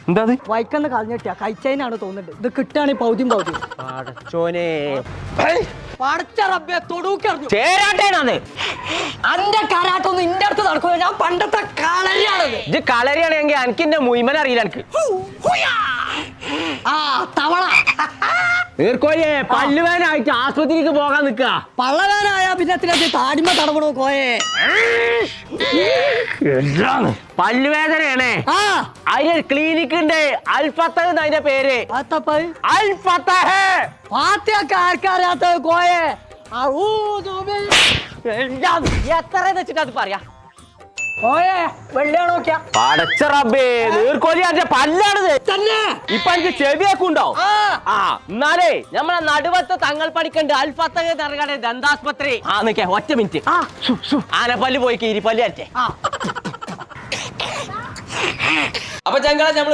എന്താ വൈക്കന്ന് കളഞ്ഞിട്ടാ കഴിച്ചതിനാണ് തോന്നുന്നുണ്ട്. ഇത് കിട്ടുകയാണെങ്കിൽ പൗതിയും പൗതിയും പടച്ച റബ്ബേ തൊടുക്കറിഞ്ഞു ചേരാട്ടേനാണ്. അന്റെ കരാട്ടൊന്നും ഇന്റെ അടുത്ത് നടക്കുക. ഞാൻ പണ്ടത്തെ കളരിയാണത്. ഇത് കളരിയാണെങ്കിൽ എനിക്ക് എന്റെ മുയ്മൻ അറിയില്ല. എനിക്ക് ആ തവള നീർക്കോയെ പല്ലുവേനായിട്ട് ആസ്പത്രിക്ക് പോകാൻ നിക്ക. പള്ളവേനായ പിന്നെ താടിമ തടവണോ കോയെ? പല്ലുവേദനയാണേ. അതിന് ക്ലിനിക് ഉണ്ട്. അൽഫത്തഹ് അതിന്റെ പേര്. അൽഫത്തഹ് പാത്തിയൊക്കെ ആർക്കറിയാത്ത കോയെ? എത്ര വെച്ചിട്ട് അത് പറയാ കോയെ വെള്ളിയാണോ നോക്കിയാ? പടച്ച റബ്ബേ നീർക്കോലി അതിന്റെ പല്ലാണിത് തന്നെ. ഇപ്പൊ എനിക്ക് ചെവിയൊക്കെ ഉണ്ടോ? എന്നാലേ നമ്മളെ നടുവത്ത് തങ്ങൾ പഠിക്കണ്ട് അൽഫത്തഹ് ദർഗയുടെ ദന്താസ്പത്രി. നിക്കേ ഒറ്റ മിനിറ്റ്. ആനപ്പല്ല് പോയി കീരിപ്പല്ല് അറ്റേ. അപ്പൊ ഞങ്ങളെ